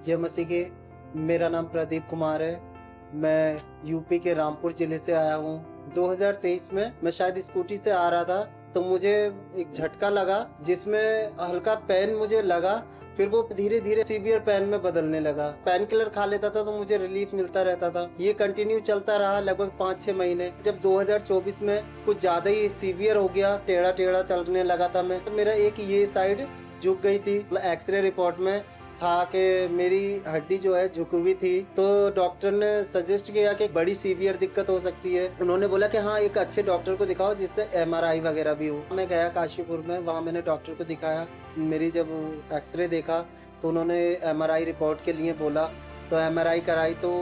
जय मसीह की। मेरा नाम प्रदीप कुमार है। मैं यूपी के रामपुर ज़िले से आया हूँ। 2023 में मैं शायद स्कूटी से आ रहा था तो मुझे एक झटका लगा जिसमें हल्का पेन मुझे लगा। फिर वो धीरे धीरे सीवियर पेन में बदलने लगा। पेन किलर खा लेता था तो मुझे रिलीफ मिलता रहता था। ये कंटिन्यू चलता रहा लगभग 5-6 महीने। जब 2024 में कुछ ज़्यादा ही सीवियर हो गया, टेढ़ा टेढ़ा चलने लगा था मैं, तो मेरा एक ये साइड झुक गई थी। एक्सरे रिपोर्ट में था कि मेरी हड्डी जो है झुकी हुई थी। तो डॉक्टर ने सजेस्ट किया कि बड़ी सीवियर दिक्कत हो सकती है। उन्होंने बोला कि हाँ, एक अच्छे डॉक्टर को दिखाओ जिससे MRI वगैरह भी हो। मैं गया काशीपुर में, वहाँ मैंने डॉक्टर को दिखाया। मेरी जब एक्सरे देखा तो उन्होंने MRI रिपोर्ट के लिए बोला, तो MRI कराई तो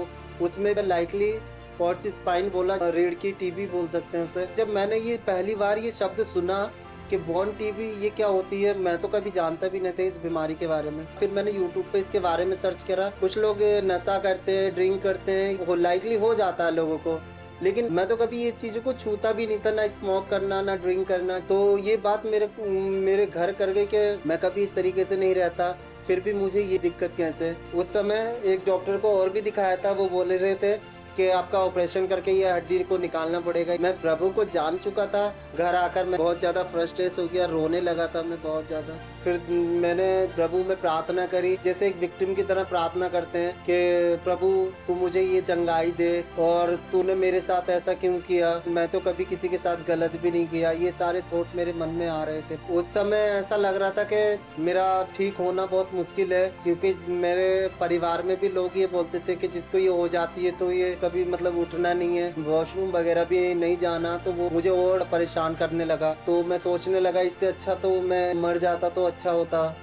उसमें लाइकली पॉट्स स्पाइन बोला, रीढ़ की टीबी बोल सकते हैं उसे। जब मैंने ये पहली बार ये शब्द सुना कि बोन टीबी ये क्या होती है, मैं तो कभी जानता भी नहीं था इस बीमारी के बारे में। फिर मैंने यूट्यूब पे इसके बारे में सर्च करा। कुछ लोग नशा करते हैं, ड्रिंक करते हैं, वो लाइकली हो जाता है लोगों को, लेकिन मैं तो कभी ये चीज़ों को छूता भी नहीं था, ना स्मोक करना ना ड्रिंक करना। तो ये बात मेरे घर कर गई कि मैं कभी इस तरीके से नहीं रहता, फिर भी मुझे ये दिक्कत कैसे। उस समय एक डॉक्टर को और भी दिखाया था, वो बोल रहे थे कि आपका ऑपरेशन करके ये हड्डी को निकालना पड़ेगा। मैं प्रभु को जान चुका था। घर आकर मैं बहुत ज़्यादा फ्रस्ट्रेट हो गया, रोने लगा था मैं बहुत ज़्यादा। फिर मैंने प्रभु में प्रार्थना करी, जैसे एक विक्टिम की तरह प्रार्थना करते हैं कि प्रभु तू मुझे ये चंगाई दे, और तूने मेरे साथ ऐसा क्यों किया, मैं तो कभी किसी के साथ गलत भी नहीं किया। ये सारे थॉट मेरे मन में आ रहे थे। उस समय ऐसा लग रहा था कि मेरा ठीक होना बहुत मुश्किल है, क्योंकि मेरे परिवार में भी लोग ये बोलते थे कि जिसको ये हो जाती है तो ये कभी मतलब उठना नहीं है, वॉशरूम वगैरह भी नहीं जाना। तो वो मुझे और परेशान करने लगा। तो मैं सोचने लगा इससे अच्छा तो मैं मर जाता तो अच्छा होता।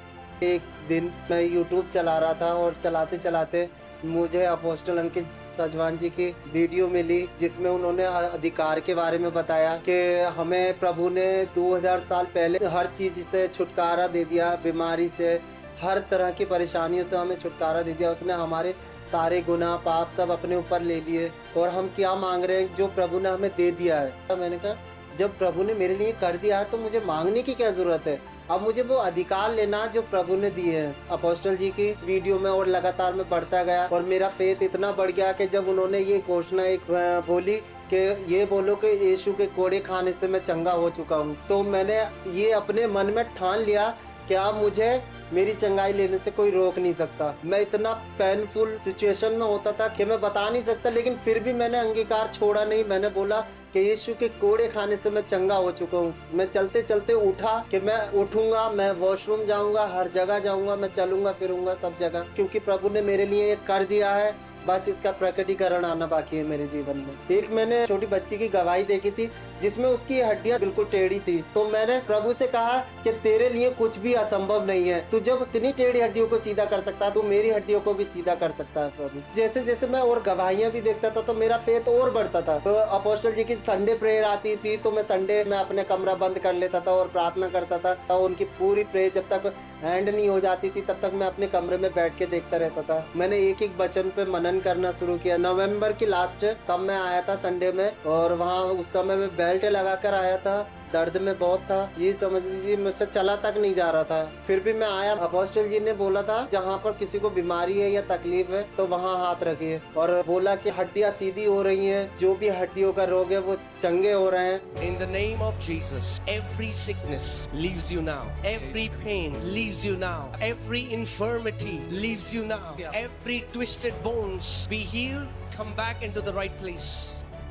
एक दिन मैं यूट्यूब चला रहा था और चलाते चलाते मुझे अपोस्टल अंकित सजवान जी की वीडियो मिली, जिसमें उन्होंने अधिकार के बारे में बताया कि हमें प्रभु ने 2000 साल पहले हर चीज़ से छुटकारा दे दिया, बीमारी से, हर तरह की परेशानियों से हमें छुटकारा दे दिया। उसने हमारे सारे गुनाह पाप सब अपने ऊपर ले लिए, और हम क्या मांग रहे हैं जो प्रभु ने हमें दे दिया है। मैंने कहा जब प्रभु ने मेरे लिए कर दिया है तो मुझे मांगने की क्या जरूरत है। अब मुझे वो अधिकार लेना जो प्रभु ने दिए हैं। अपोस्टल जी की वीडियो में और लगातार मैं पढ़ता गया, और मेरा फेथ इतना बढ़ गया कि जब उन्होंने ये घोषणा एक बोली कि ये बोलो कि यीशु के कोड़े खाने से मैं चंगा हो चुका हूँ, तो मैंने ये अपने मन में ठान लिया कि अब मुझे मेरी चंगाई लेने से कोई रोक नहीं सकता। मैं इतना पेनफुल सिचुएशन में होता था कि मैं बता नहीं सकता, लेकिन फिर भी मैंने अंगीकार छोड़ा नहीं। मैंने बोला कि यीशु के कोड़े खाने से मैं चंगा हो चुका हूँ। मैं चलते चलते उठा कि मैं उठूंगा, मैं वॉशरूम जाऊंगा, हर जगह जाऊंगा, मैं चलूंगा फिरूंगा सब जगह, क्योंकि प्रभु ने मेरे लिए ये कर दिया है। बस इसका प्रकटीकरण आना बाकी है मेरे जीवन में। एक मैंने छोटी बच्ची की गवाही देखी थी जिसमें उसकी हड्डियां बिल्कुल टेढ़ी थी। तो मैंने प्रभु से कहा कि तेरे लिए कुछ भी असंभव नहीं है, तू जब इतनी टेढ़ी हड्डियों को सीधा कर सकता है तो मेरी हड्डियों को भी सीधा कर सकता है प्रभु। जैसे जैसे मैं और गवाहियां भी देखता था तो मेरा फेथ और बढ़ता था। तो अपोस्टल जी की संडे प्रेयर आती थी तो मैं संडे में अपने कमरा बंद कर लेता था और प्रार्थना करता था। तो उनकी पूरी प्रेयर जब तक एंड नहीं हो जाती थी तब तक मैं अपने कमरे में बैठ के देखता रहता था। मैंने एक एक वचन पे मनन करना शुरू किया। नवंबर की लास्ट तब मैं आया था संडे में, और वहाँ उस समय में बेल्ट लगाकर आया था। दर्द में बहुत था, ये समझ लीजिए मुझसे चला तक नहीं जा रहा था। फिर भी मैं आया। अपोस्टल जी ने बोला था जहाँ पर किसी को बीमारी है या तकलीफ है तो वहाँ हाथ रखिए, और बोला कि हड्डियाँ सीधी हो रही हैं, जो भी हड्डियों का रोग है वो चंगे हो रहे हैं। In the name of Jesus, every sickness leaves you now. Every pain leaves you now. Every infirmity leaves you now. Every twisted bones be healed. Come back into the right place.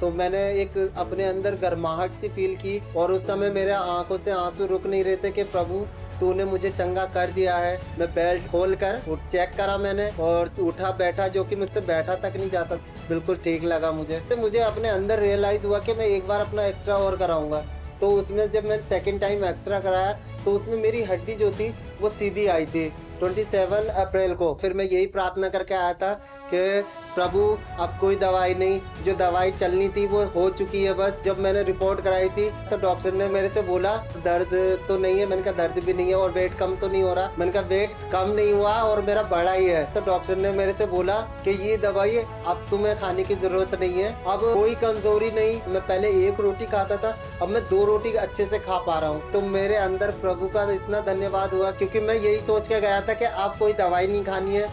तो मैंने एक अपने अंदर गर्माहट सी feel की, और उस समय मेरे आंखों से आंसू रुक नहीं रहे थे कि प्रभु तूने मुझे चंगा कर दिया है। मैं बेल्ट खोल कर चेक करा मैंने, और उठा बैठा, जो कि मुझसे बैठा तक नहीं जाता। बिल्कुल ठीक लगा मुझे। तो मुझे अपने अंदर रियलाइज हुआ कि मैं एक बार अपना एक्स्ट्रा और कराऊंगा। तो उसमें जब मैं सेकेंड टाइम एक्स्ट्रा कराया तो उसमें मेरी हड्डी जो थी वो सीधी आई थी 27 अप्रैल को। फिर मैं यही प्रार्थना करके आया था कि प्रभु अब कोई दवाई नहीं, जो दवाई चलनी थी वो हो चुकी है बस। जब मैंने रिपोर्ट कराई थी तो डॉक्टर ने मेरे से बोला दर्द तो नहीं है। मैंने कहा दर्द भी नहीं है, और वेट कम तो नहीं हो रहा। मैंने कहा वेट कम नहीं हुआ और मेरा बढ़ा ही है। तो डॉक्टर ने मेरे से बोला कि ये दवाई अब तुम्हें खाने की जरूरत नहीं है, अब कोई कमजोरी नहीं। मैं पहले एक रोटी खाता था, अब मैं 2 रोटी अच्छे से खा पा रहा हूँ। तो मेरे अंदर प्रभु का इतना धन्यवाद हुआ, क्योंकि मैं यही सोच के गया था कि अब कोई दवाई नहीं खानी है,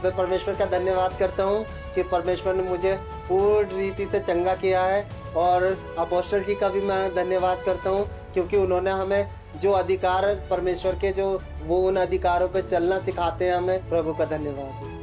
मैं परमेश्वर का धन्यवाद करता हूँ कि परमेश्वर ने मुझे पूर्ण रीति से चंगा किया है। और अपोस्टल जी का भी मैं धन्यवाद करता हूँ, क्योंकि उन्होंने हमें जो अधिकार परमेश्वर के, जो वो उन अधिकारों पे चलना सिखाते हैं हमें। प्रभु का धन्यवाद।